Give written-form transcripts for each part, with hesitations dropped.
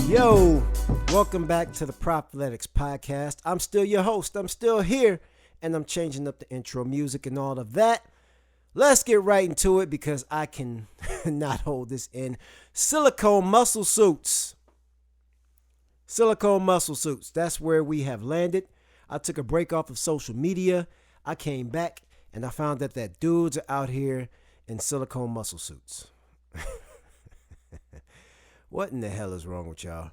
Yo. Welcome back to the Prophletics podcast. I'm still your host. I'm still here, and I'm changing up the intro music and all of that. Let's get right into it because I can not hold this in. Silicone muscle suits. Silicone muscle suits. That's where we have landed. I took a break off of social media. I came back, and I found that dudes are out here in silicone muscle suits. What in the hell is wrong with y'all?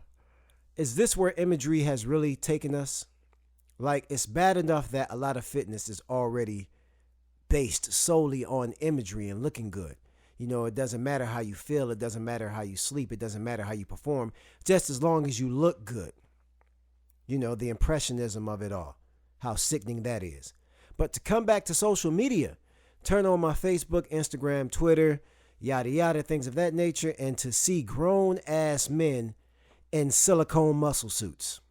Is this where imagery has really taken us? Like, it's bad enough that a lot of fitness is already based solely on imagery and looking good. You know, it doesn't matter how you feel. It doesn't matter how you sleep. It doesn't matter how you perform, just as long as you look good. You know, the impressionism of it all, how sickening that is. But to come back to social media, turn on my Facebook, Instagram, Twitter, yada yada, things of that nature, and to see grown-ass men in silicone muscle suits.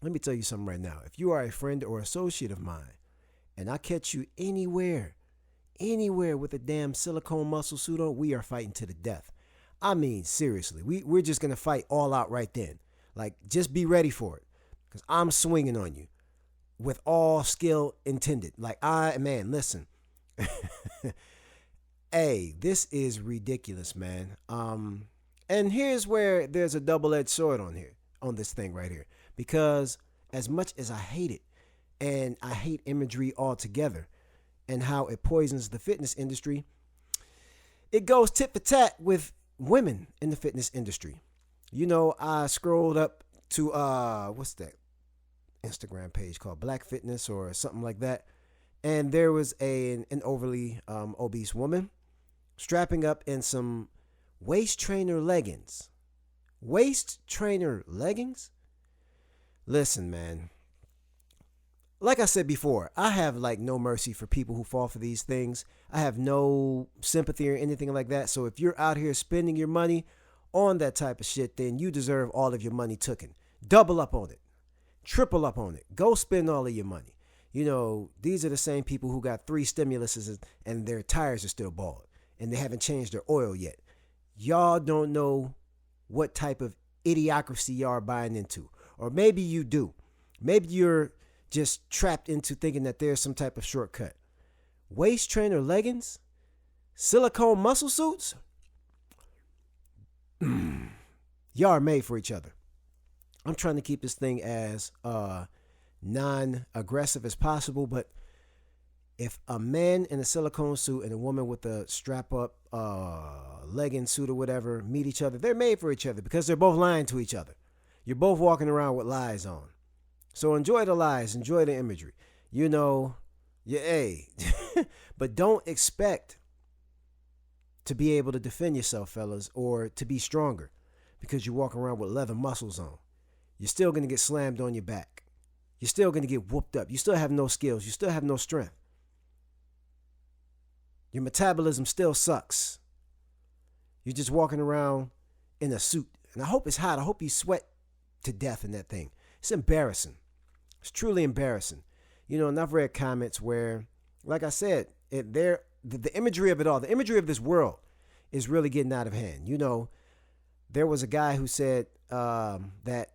Let me tell you something right now. If you are a friend or associate of mine, and I catch you anywhere with a damn silicone muscle suit on, we are fighting to the death. I mean, seriously, we're just going to fight all out right then. Like, just be ready for it, because I'm swinging on you with all skill intended. Like, listen. Hey, this is ridiculous, man. And here's where there's a double-edged sword on this thing right here. Because as much as I hate it, and I hate imagery altogether, and how it poisons the fitness industry, it goes tit for tat with women in the fitness industry. You know, I scrolled up to, what's that Instagram page called? Black Fitness or something like that. And there was an overly obese woman strapping up in some waist trainer leggings. Waist trainer leggings? Listen, man. Like I said before, I have like no mercy for people who fall for these things. I have no sympathy or anything like that. So if you're out here spending your money on that type of shit, then you deserve all of your money taken. Double up on it. Triple up on it. Go spend all of your money. You know, these are the same people who got 3 stimuluses and their tires are still bald and they haven't changed their oil yet. Y'all don't know what type of idiocracy y'all are buying into. Or maybe you do. Maybe you're just trapped into thinking that there's some type of shortcut. Waist trainer leggings? Silicone muscle suits? Y'all are made for each other. I'm trying to keep this thing as non-aggressive as possible, but if a man in a silicone suit and a woman with a strap-up legging suit or whatever meet each other, they're made for each other because they're both lying to each other. You're both walking around with lies on. So enjoy the lies, enjoy the imagery. You know, but don't expect to be able to defend yourself, fellas, or to be stronger because you're walking around with leather muscles on. You're still going to get slammed on your back. You're still going to get whooped up. You still have no skills. You still have no strength. Your metabolism still sucks. You're just walking around in a suit. And I hope it's hot. I hope you sweat to death in that thing. It's embarrassing. It's truly embarrassing. You know, and I've read comments where, like I said, the imagery of it all, the imagery of this world is really getting out of hand. You know, there was a guy who said that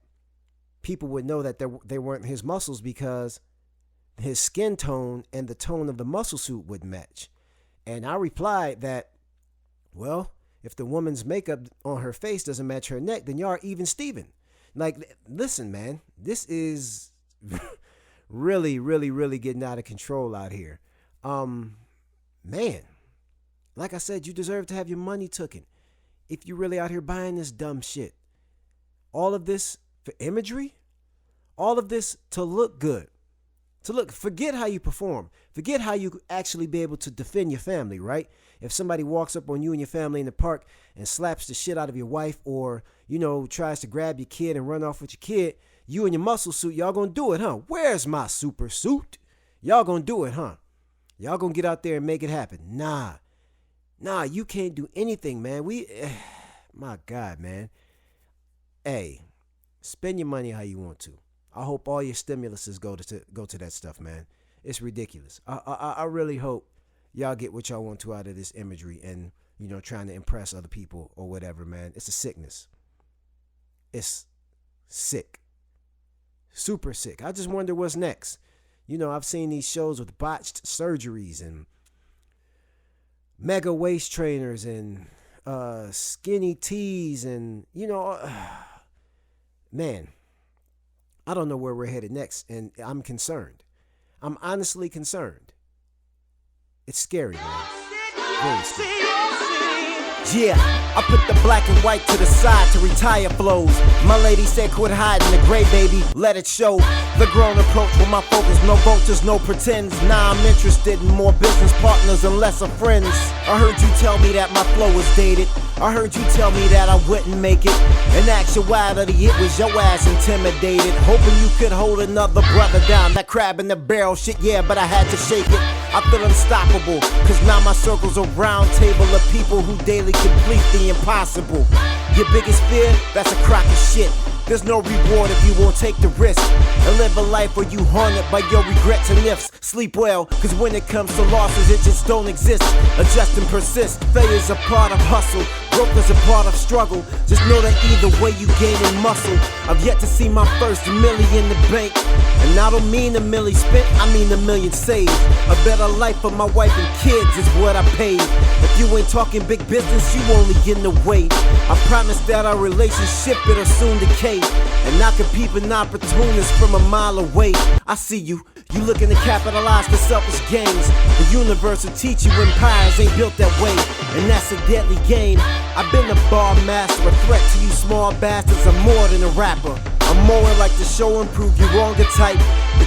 people would know that they weren't his muscles because his skin tone and the tone of the muscle suit would match. And I replied that, well, if the woman's makeup on her face doesn't match her neck, then y'all are even Steven. Like, listen, man, this is really, really, really getting out of control out here. Man, like I said, you deserve to have your money taken if you're really out here buying this dumb shit. All of this for imagery, all of this to look good. Forget how you perform. Forget how you actually be able to defend your family, right? If somebody walks up on you and your family in the park and slaps the shit out of your wife or, you know, tries to grab your kid and run off with your kid, you and your muscle suit, y'all gonna do it, huh? Where's my super suit? Y'all gonna do it, huh? Y'all gonna get out there and make it happen. Nah, you can't do anything, man. My God, man. Hey, spend your money how you want to. I hope all your stimuluses go to that stuff, man. It's ridiculous. I really hope y'all get what y'all want to out of this imagery, and trying to impress other people or whatever, man. It's a sickness. It's sick. Super sick. I just wonder what's next. I've seen these shows with botched surgeries and mega waist trainers and skinny tees and, man, I don't know where we're headed next, and I'm concerned. I'm honestly concerned. It's scary, man. Very scary. Yeah, I put the black and white to the side to retire flows. My lady said quit hiding the gray, baby, let it show. The grown approach with my focus, no vultures, no pretends. Now I'm interested in more business partners and lesser friends. I heard you tell me that my flow was dated. I heard you tell me that I wouldn't make it. In actuality, it was your ass intimidated. Hoping you could hold another brother down. That crab in the barrel shit, yeah, but I had to shake it. I feel unstoppable, cause now my circle's a round table of people who daily complete the impossible. Your biggest fear? That's a crock of shit. There's no reward if you won't take the risk and live a life where you haunted by your regrets and ifs. Sleep well, cause when it comes to losses, it just don't exist. Adjust and persist. Failure's a part of hustle. Growth is a part of struggle. Just know that either way you gaining muscle. I've yet to see my first million in the bank. And I don't mean a milli spent, I mean a million saved. A better life for my wife and kids is what I paid. If you ain't talking big business, you only in the way. I promise that our relationship, it'll soon decay. And I can peep an opportunist from a mile away. I see you, you looking to capitalize for selfish gains. The universe will teach you empires ain't built that way. And that's a deadly game. I've been a bar master, a threat to you small bastards. I'm more than a rapper. I'm more like the show and prove you wrong the type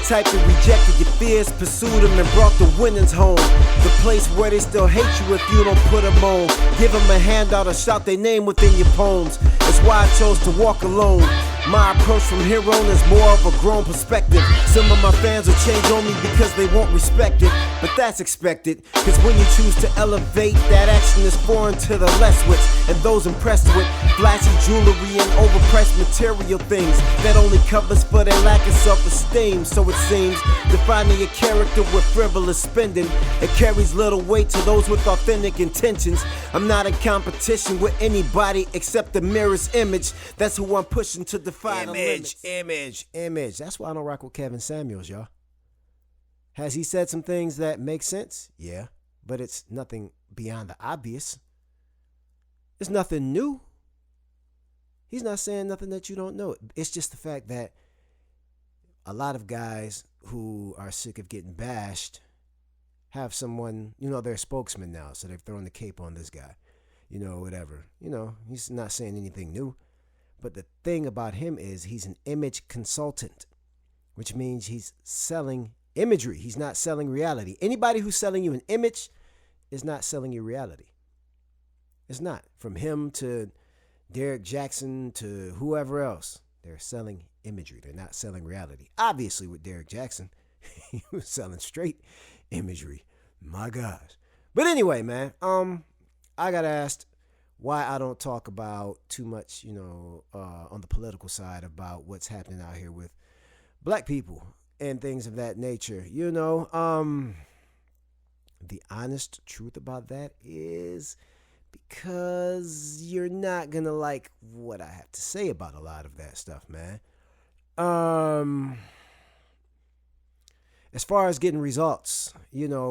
that rejected your fears, pursued them and brought the winnings home. The place where they still hate you if you don't put them on. Give them a handout or shout their name within your poems. That's why I chose to walk alone. My approach from here on is more of a grown perspective. Some of my fans will change on me because they won't respect it, but that's expected. Cause when you choose to elevate, that action is foreign to the less wits and those impressed with flashy jewelry and overpriced material things that only covers for their lack of self-esteem. So it seems defining a character with frivolous spending, it carries little weight to those with authentic intentions. I'm not in competition with anybody except the mirror's image. That's who I'm pushing to define image. That's why I don't rock with Kevin Samuels, y'all. Has he said some things that make sense? Yeah, but it's nothing beyond the obvious. It's nothing new. He's not saying nothing that you don't know. It's just the fact that a lot of guys who are sick of getting bashed have someone, they're a spokesman now, so they've thrown the cape on this guy, whatever. He's not saying anything new. But the thing about him is he's an image consultant, which means he's selling imagery. He's not selling reality. Anybody who's selling you an image is not selling you reality. It's not. From him to Derek Jackson to whoever else, they're selling imagery. They're not selling reality. Obviously, with Derek Jackson, he was selling straight imagery. My gosh. But anyway, man, I got asked why I don't talk about too much, on the political side about what's happening out here with black people and things of that nature. The honest truth about that is because you're not going to like what I have to say about a lot of that stuff, man. As far as getting results,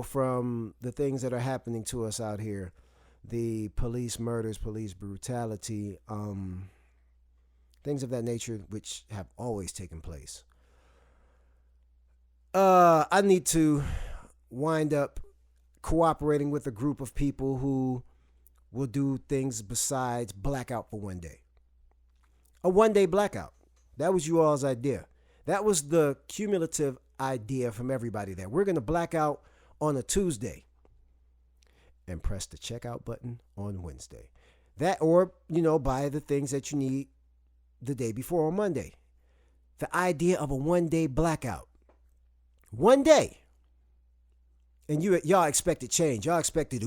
from the things that are happening to us out here, the police murders, police brutality, things of that nature, which have always taken place. I need to wind up cooperating with a group of people who will do things besides blackout for one day. A one-day blackout. That was you all's idea. That was the cumulative idea from everybody there. We're going to black out on a Tuesday and press the checkout button on Wednesday. That, or, buy the things that you need the day before on Monday. The idea of a one-day blackout. One day. And y'all expected change. Y'all expected,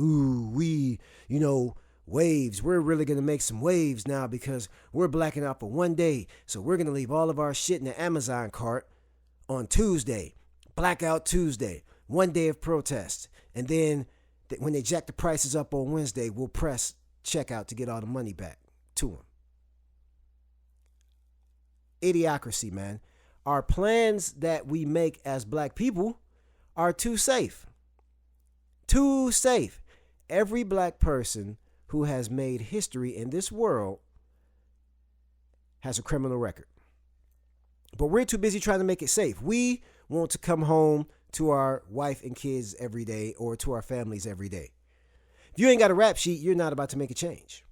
waves. We're really going to make some waves now because we're blacking out for one day. So we're going to leave all of our shit in the Amazon cart on Tuesday. Blackout Tuesday. One day of protest. And then when they jack the prices up on Wednesday, we'll press checkout to get all the money back to them. Idiocracy, man. Our plans that we make as black people are too safe. Too safe. Every black person who has made history in this world has a criminal record. But we're too busy trying to make it safe. We want to come home to our wife and kids every day or to our families every day. If you ain't got a rap sheet, you're not about to make a change.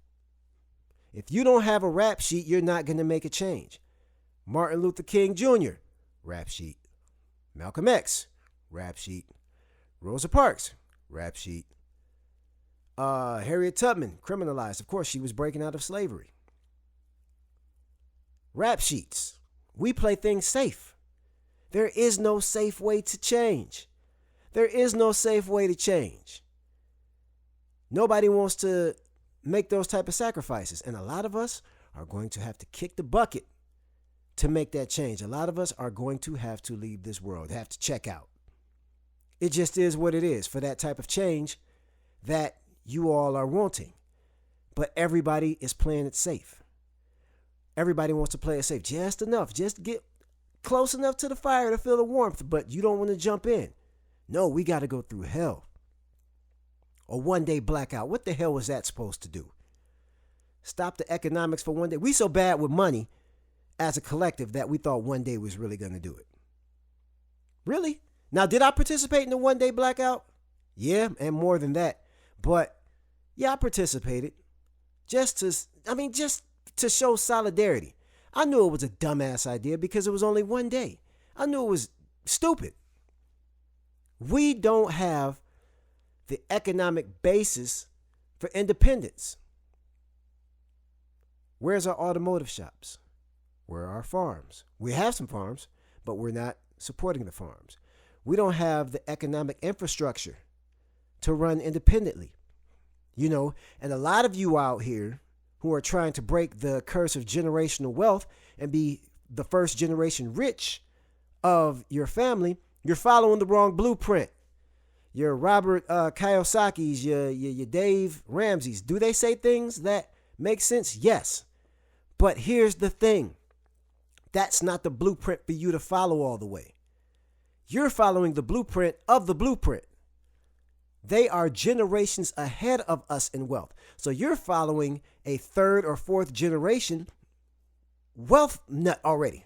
If you don't have a rap sheet, you're not going to make a change. Martin Luther King Jr., rap sheet. Malcolm X, rap sheet. Rosa Parks, rap sheet. Harriet Tubman, criminalized. Of course, she was breaking out of slavery. Rap sheets. We play things safe. There is no safe way to change. There is no safe way to change. Nobody wants to make those type of sacrifices. And a lot of us are going to have to kick the bucket to make that change. A lot of us are going to have to leave this world, have to check out. It just is what it is for that type of change that you all are wanting. But everybody is playing it safe. Everybody wants to play it safe just enough. Just get close enough to the fire to feel the warmth, but you don't want to jump in. No, we got to go through hell. A one-day blackout. What the hell was that supposed to do? Stop the economics for one day. We so bad with money as a collective that we thought one day was really going to do it. Really? Now, did I participate in the one-day blackout? Yeah, and more than that. But, yeah, I participated. Just to show solidarity. I knew it was a dumbass idea because it was only one day. I knew it was stupid. We don't have the economic basis for independence. Where's our automotive shops? Where are our farms? We have some farms, but we're not supporting the farms. We don't have the economic infrastructure to run independently. And a lot of you out here who are trying to break the curse of generational wealth and be the first generation rich of your family, you're following the wrong blueprint. Your Robert Kiyosaki's, your Dave Ramsey's. Do they say things that make sense? Yes. But here's the thing. That's not the blueprint for you to follow all the way. You're following the blueprint of the blueprint. They are generations ahead of us in wealth. So you're following a third or fourth generation wealth nut already.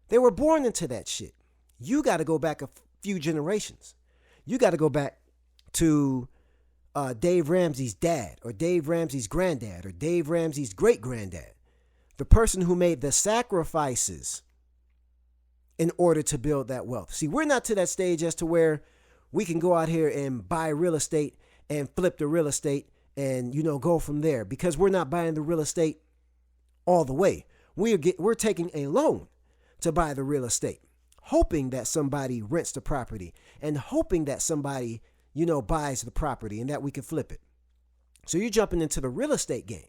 They were born into that shit. You got to go back a few generations. You got to go back to Dave Ramsey's dad or Dave Ramsey's granddad or Dave Ramsey's great-granddad. The person who made the sacrifices in order to build that wealth. See, we're not to that stage as to where we can go out here and buy real estate and flip the real estate and, go from there because we're not buying the real estate all the way. We're taking a loan to buy the real estate, hoping that somebody rents the property and hoping that somebody, buys the property and that we can flip it. So you're jumping into the real estate game.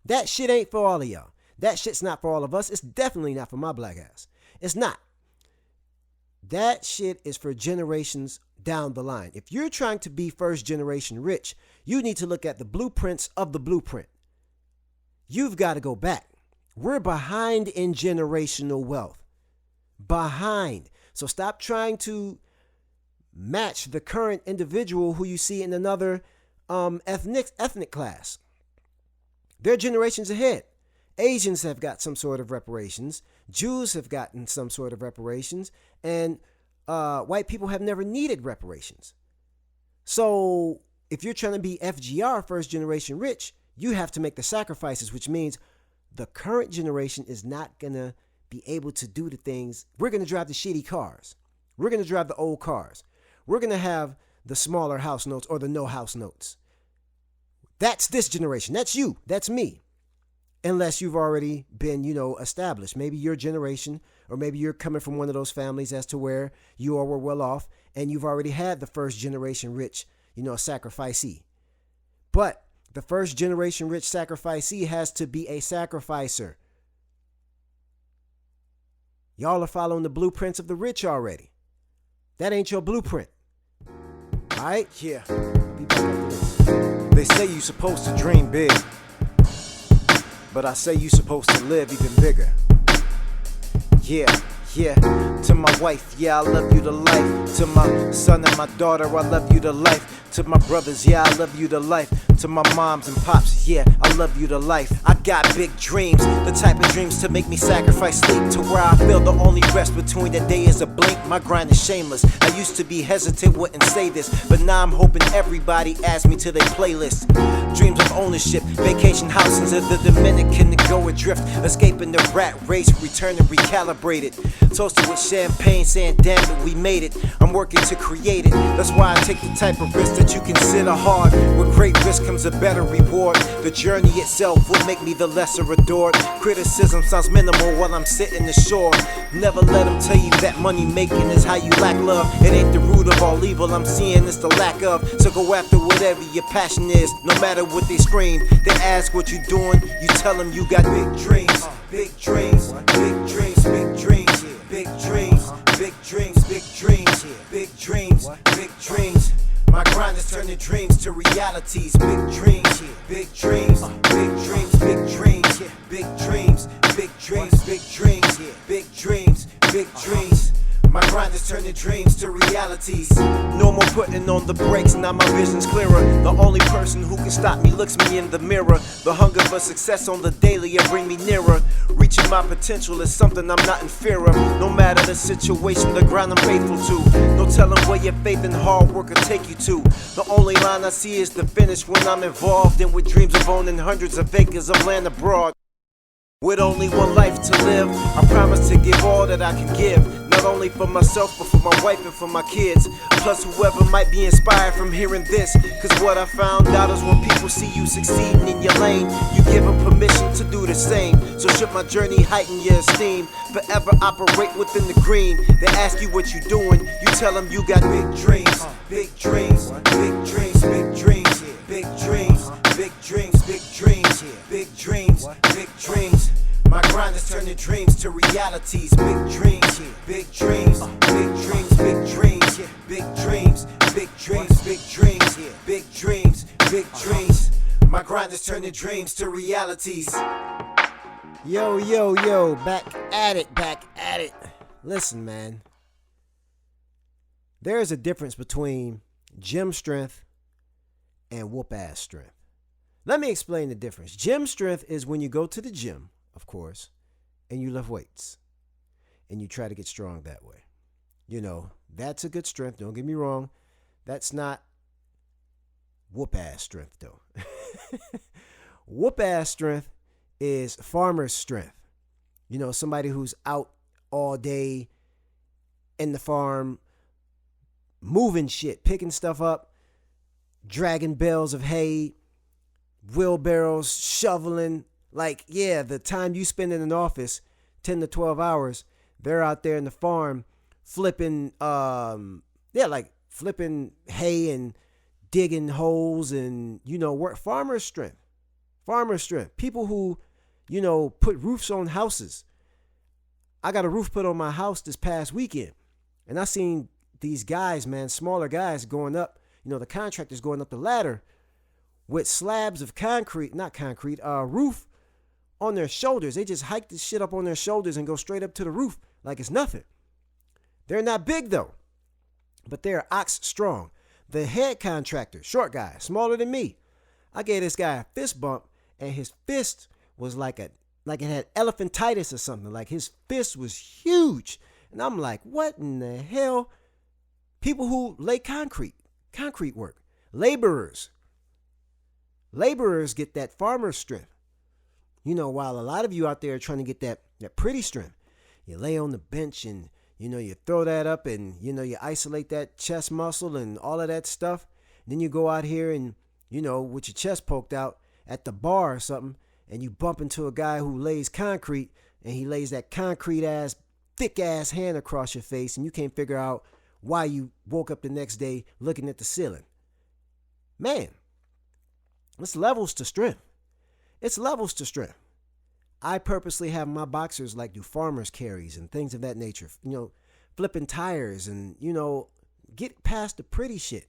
That shit ain't for all of y'all. That shit's not for all of us. It's definitely not for my black ass. It's not. That shit is for generations down the line. If you're trying to be first generation rich, you need to look at the blueprints of the blueprint. You've got to go back. We're behind in generational wealth. Behind. So stop trying to match the current individual who you see in another ethnic class. They're generations ahead. Asians have got some sort of reparations. Jews have gotten some sort of reparations. And white people have never needed reparations. So if you're trying to be FGR, first generation rich, you have to make the sacrifices, which means the current generation is not going to be able to do the things. We're going to drive the shitty cars. We're going to drive the old cars. We're going to have the smaller house notes or the no house notes. That's this generation. That's you. That's me. Unless you've already been, established. Maybe your generation, or maybe you're coming from one of those families as to where you all were well off and you've already had the first generation rich, sacrificee. But the first generation rich sacrificee has to be a sacrificer. Y'all are following the blueprints of the rich already. That ain't your blueprint. All right? Yeah. be back after this. They say you supposed to dream big, but I say you supposed to live even bigger. Yeah. To my wife, yeah, I love you to life. To my son and my daughter, I love you to life. To my brothers, yeah, I love you to life. To my moms and pops, yeah, I love you to life. I got big dreams, the type of dreams to make me sacrifice sleep, to where I feel the only rest between the day is a blink. My grind is shameless. I used to be hesitant, wouldn't say this, but now I'm hoping everybody adds me to their playlist. Dreams of ownership, vacation houses in the Dominican to go adrift, escaping the rat race, returning recalibrated. Toasted with champagne, saying damn it, we made it. I'm working to create it. That's why I take the type of risk that you consider hard. With great risk comes a better reward. The journey itself will make me the lesser adored. Criticism sounds minimal while I'm sitting ashore. Never let them tell you that money making is how you lack love. It ain't the root of all evil, I'm seeing it's the lack of. So go after whatever your passion is, no matter what they scream. They ask what you doing, you tell them you got big dreams. Big dreams, big dreams, big dreams. Big dreams, big dreams, big dreams, big dreams, big dreams. My grind is turning dreams to realities. Big dreams, big dreams, big dreams, big dreams, big dreams, big dreams, big dreams, big dreams, big dreams. My grind is turning dreams to realities. No more putting on the brakes, now my vision's clearer. The only person who can stop me looks me in the mirror. The hunger for success on the daily will bring me nearer. Reaching my potential is something I'm not in fear of. No matter the situation, the grind I'm faithful to. No telling where your faith and hard work will take you to. The only line I see is the finish when I'm involved in with dreams of owning hundreds of acres of land abroad. With only one life to live, I promise to give all that I can give. Not only for myself, but for my wife and for my kids. Plus whoever might be inspired from hearing this. Cause what I found out is when people see you succeeding in your lane, you give them permission to do the same. So should my journey heighten your esteem, forever operate within the green. They ask you what you doing, you tell them you got big dreams. Big dreams, big dreams, big dreams, big dreams, big dreams, big dreams, big dreams, big dreams. My grind is turning dreams to realities. Big dreams, big dreams, big dreams, big dreams, big dreams, big dreams, big dreams, big dreams, big dreams. My grind is turning dreams to realities. Yo, back at it. Listen, man. There is a difference between gym strength and whoop-ass strength. Let me explain the difference. Gym strength is when you go to the gym, of course, and you lift weights, and you try to get strong that way. You know, that's a good strength, don't get me wrong. That's not whoop-ass strength, though. Whoop-ass strength is farmer's strength. You know, somebody who's out all day in the farm, moving shit, picking stuff up, dragging bales of hay, wheelbarrows, shoveling. Like, yeah, the time you spend in an office, 10 to 12 hours, they're out there in the farm flipping, flipping hay and digging holes and, work. Farmer's strength. People who, put roofs on houses. I got a roof put on my house this past weekend, and I seen these guys, man, smaller guys going up, the contractors going up the ladder with slabs of roof on their shoulders. They just hike this shit up on their shoulders and go straight up to the roof like it's nothing. They're not big though, but they're ox strong. The head contractor, short guy, smaller than me. I gave this guy a fist bump, and his fist was like it had elephantitis or something. Like his fist was huge. And I'm like, what in the hell? People who lay concrete work, laborers get that farmer's strength. While a lot of you out there are trying to get that pretty strength. You lay on the bench and, you throw that up and, you isolate that chest muscle and all of that stuff. Then you go out here and, with your chest poked out at the bar or something, and you bump into a guy who lays concrete, and he lays that concrete-ass, thick-ass hand across your face, and you can't figure out why you woke up the next day looking at the ceiling. Man, it's levels to strength. I purposely have my boxers do farmer's carries and things of that nature. Flipping tires and, get past the pretty shit.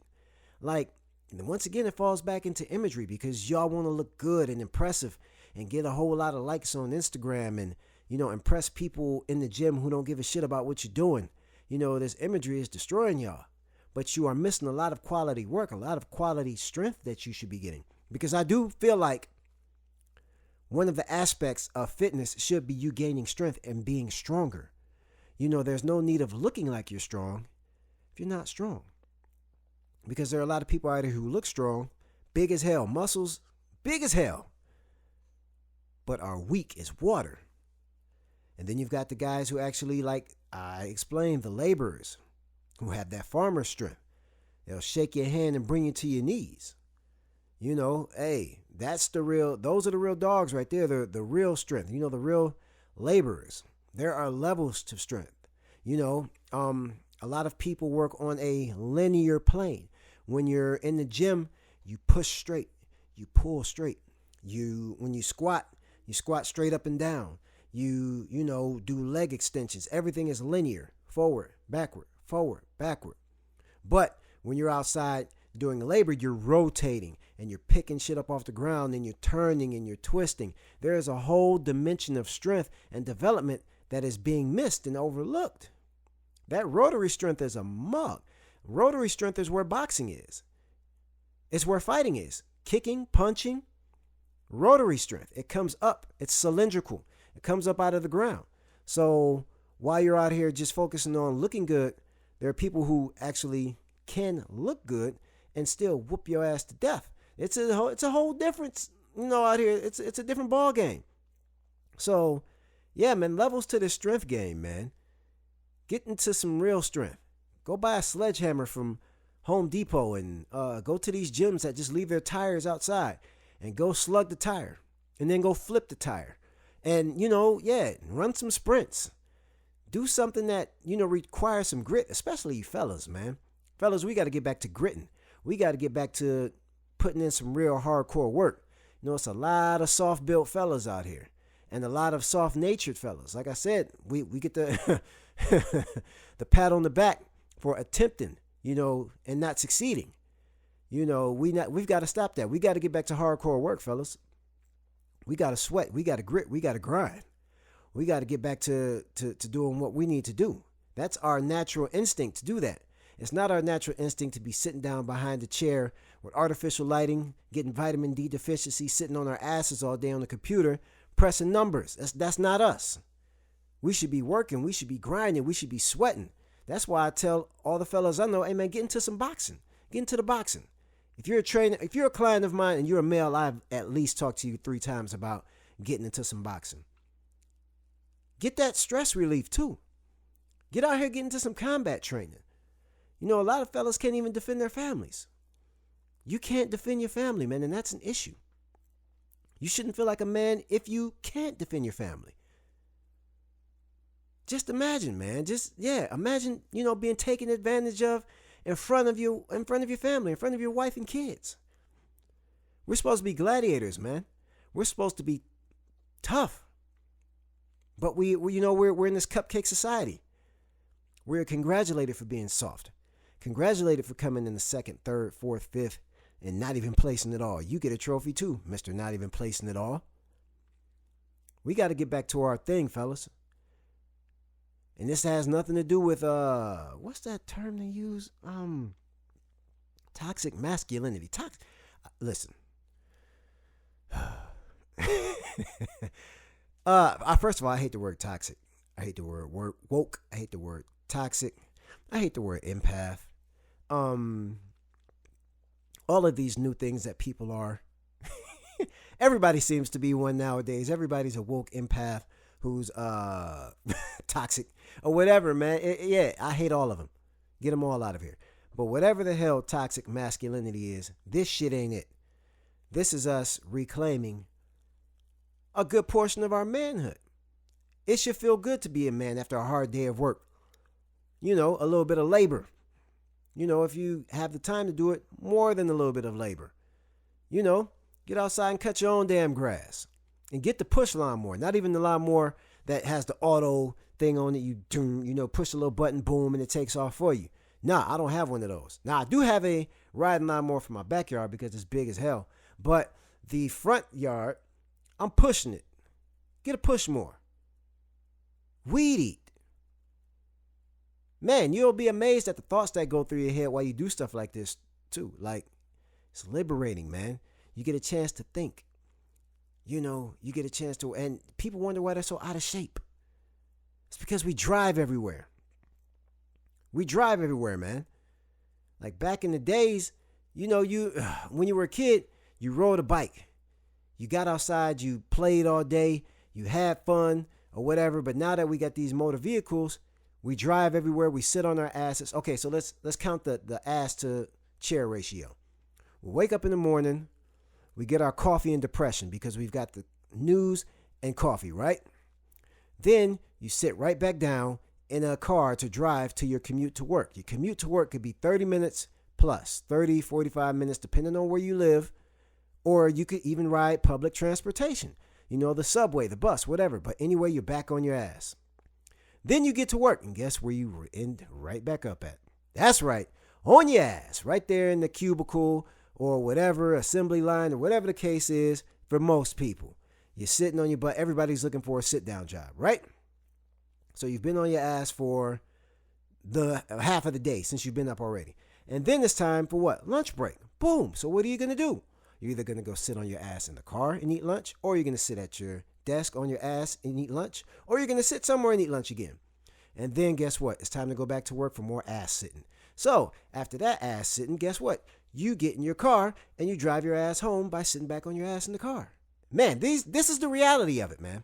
Like, And once again, it falls back into imagery because y'all want to look good and impressive and get a whole lot of likes on Instagram and, impress people in the gym who don't give a shit about what you're doing. This imagery is destroying y'all. But you are missing a lot of quality work, a lot of quality strength that you should be getting. Because I do feel like one of the aspects of fitness should be you gaining strength and being stronger. There's no need of looking like you're strong if you're not strong. Because there are a lot of people out there who look strong, big as hell, muscles big as hell, but are weak as water. And then you've got the guys who actually, like I explained, the laborers who have that farmer strength. They'll shake your hand and bring you to your knees. Hey, those are the real dogs right there. They're the real strength, the real laborers. There are levels to strength. A lot of people work on a linear plane. When you're in the gym, you push straight, you pull straight. When you squat straight up and down. You do leg extensions. Everything is linear, forward, backward, forward, backward. But when you're outside doing labor, you're rotating and you're picking shit up off the ground and you're turning and you're twisting. There is a whole dimension of strength and development that is being missed and overlooked. That rotary strength is a mug. Rotary strength is where boxing is. It's where fighting is. Kicking, punching, rotary strength. It comes up. It's cylindrical. It comes up out of the ground. So while you're out here just focusing on looking good, there are people who actually can look good and still whoop your ass to death. It's a whole difference, out here. It's a different ball game. So, yeah, man, levels to this strength game, man. Get into some real strength. Go buy a sledgehammer from Home Depot and go to these gyms that just leave their tires outside and go slug the tire and then go flip the tire. And, run some sprints. Do something that, requires some grit, especially you fellas, man. Fellas, we got to get back to gritting. We got to get back to putting in some real hardcore work. It's a lot of soft-built fellas out here and a lot of soft-natured fellas. Like I said, we get the the pat on the back for attempting, and not succeeding. We've got to stop that. We got to get back to hardcore work, fellas. We got to sweat. We got to grit. We got to grind. We got to get back to doing what we need to do. That's our natural instinct to do that. It's not our natural instinct to be sitting down behind a chair with artificial lighting, getting vitamin D deficiency, sitting on our asses all day on the computer, pressing numbers. That's not us. We should be working. We should be grinding. We should be sweating. That's why I tell all the fellas I know, hey man, get into some boxing. Get into the boxing. If you're a trainer, if you're a client of mine and you're a male, I've at least talked to you 3 times about getting into some boxing. Get that stress relief too. Get out here, get into some combat training. A lot of fellas can't even defend their families. You can't defend your family, man, and that's an issue. You shouldn't feel like a man if you can't defend your family. Just imagine, man. Imagine, being taken advantage of in front of your family, in front of your wife and kids. We're supposed to be gladiators, man. We're supposed to be tough. But we're in this cupcake society. We're congratulated for being soft. Congratulated for coming in the 2nd, 3rd, 4th, 5th, and not even placing it all. You get a trophy too, Mr. Not even placing it all. We got to get back to our thing, fellas. And this has nothing to do with what's that term they use? Toxic masculinity. Listen. First of all, I hate the word toxic. I hate the word woke. I hate the word toxic. I hate the word empath. All of these new things that people are. Everybody seems to be one nowadays. Everybody's a woke empath who's toxic or whatever, man. I hate all of them. Get them all out of here. But whatever the hell toxic masculinity is, this shit ain't it. This is us reclaiming a good portion of our manhood. It should feel good to be a man after a hard day of work. A little bit of labor. If you have the time to do it, more than a little bit of labor. Get outside and cut your own damn grass. And get the push lawnmower. Not even the lawnmower that has the auto thing on it. You push a little button, boom, and it takes off for you. Nah, I don't have one of those. Now, I do have a riding lawnmower for my backyard because it's big as hell. But the front yard, I'm pushing it. Get a push more. Weed eat. Man, you'll be amazed at the thoughts that go through your head while you do stuff like this, too. Like, it's liberating, man. You get a chance to think. You get a chance to, and people wonder why they're so out of shape. It's because we drive everywhere. We drive everywhere, man. Like back in the days, when you were a kid, you rode a bike. You got outside, you played all day, you had fun or whatever. But now that we got these motor vehicles, we drive everywhere. We sit on our asses. Okay, so let's count the ass to chair ratio. We wake up in the morning. We get our coffee and depression because we've got the news and coffee, right? Then you sit right back down in a car to drive to your commute to work. Your commute to work could be 30 minutes plus, 30, 45 minutes, depending on where you live. Or you could even ride public transportation. The subway, the bus, whatever. But anyway, you're back on your ass. Then you get to work, and guess where you end right back up at? That's right, on your ass, right there in the cubicle or whatever, assembly line or whatever the case is for most people. You're sitting on your butt. Everybody's looking for a sit-down job, right? So you've been on your ass for the half of the day since you've been up already. And then it's time for what? Lunch break. Boom. So what are you going to do? You're either going to go sit on your ass in the car and eat lunch, or you're going to sit at your desk on your ass and eat lunch, or you're going to sit somewhere and eat lunch again. And then guess what? It's time to go back to work for more ass sitting. So after that ass sitting, guess what? You get in your car and you drive your ass home by sitting back on your ass in the car. Man, this is the reality of it, man.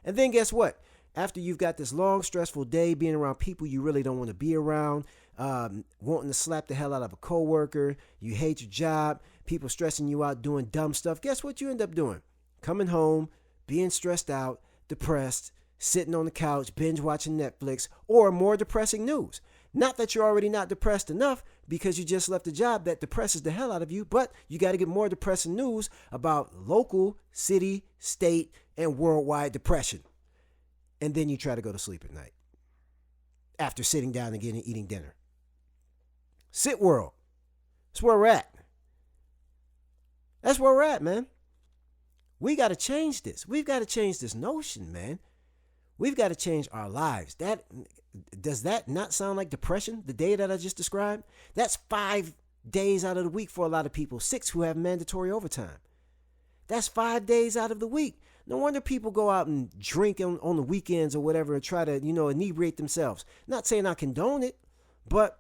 And then guess what? After you've got this long, stressful day being around people you really don't want to be around, wanting to slap the hell out of a coworker, you hate your job, people stressing you out doing dumb stuff, guess what you end up doing? Coming home, being stressed out, depressed, sitting on the couch, binge watching Netflix, or more depressing news. Not that you're already not depressed enough because you just left a job that depresses the hell out of you, but you got to get more depressing news about local, city, state, and worldwide depression. And then you try to go to sleep at night after sitting down again and eating dinner. Sit world. That's where we're at. That's where we're at, man. We got to change this. We've got to change this notion, man. We've got to change our lives. Does that not sound like depression, the day that I just described? That's 5 days out of the week for a lot of people, 6 who have mandatory overtime. That's 5 days out of the week. No wonder people go out and drink on the weekends or whatever and try to, inebriate themselves. Not saying I condone it, but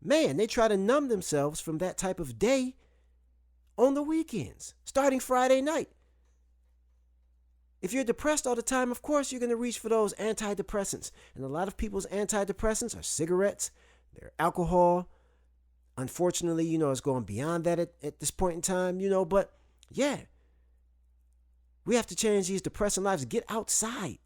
man, they try to numb themselves from that type of day on the weekends, starting Friday night. If you're depressed all the time, of course, you're going to reach for those antidepressants. And a lot of people's antidepressants are cigarettes, they're alcohol. Unfortunately, it's going beyond that at this point in time, but yeah. We have to change these depressing lives. Get outside.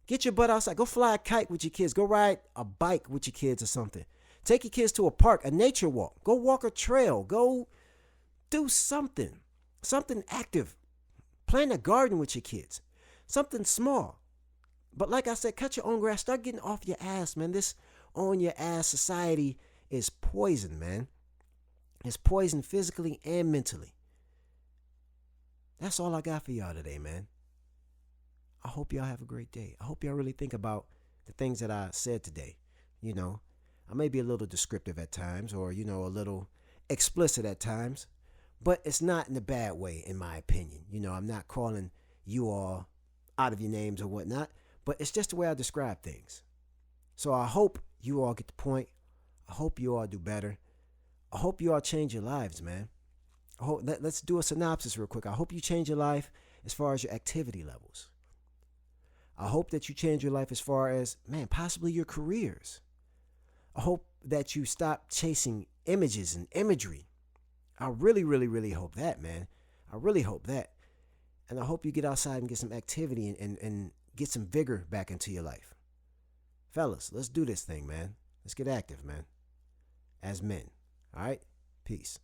Get your butt outside. Go fly a kite with your kids. Go ride a bike with your kids or something. Take your kids to a park, a nature walk. Go walk a trail. Go do something. Something active. Plant a garden with your kids. Something small. But like I said, cut your own grass. Start getting off your ass, man. This on your ass society is poison, man. It's poison physically and mentally. That's all I got for y'all today, man. I hope y'all have a great day. I hope y'all really think about the things that I said today. I may be a little descriptive at times or, a little explicit at times, but it's not in a bad way, in my opinion. I'm not calling you all out of your names or whatnot, but it's just the way I describe things. So I hope you all get the point. I hope you all do better. I hope you all change your lives, man. Let's do a synopsis real quick. I hope you change your life as far as your activity levels. I hope that you change your life as far as, man, possibly your careers. I hope that you stop chasing images and imagery. I really, really, really hope that, man. I really hope that. And I hope you get outside and get some activity and get some vigor back into your life. Fellas, let's do this thing, man. Let's get active, man. As men. All right? Peace.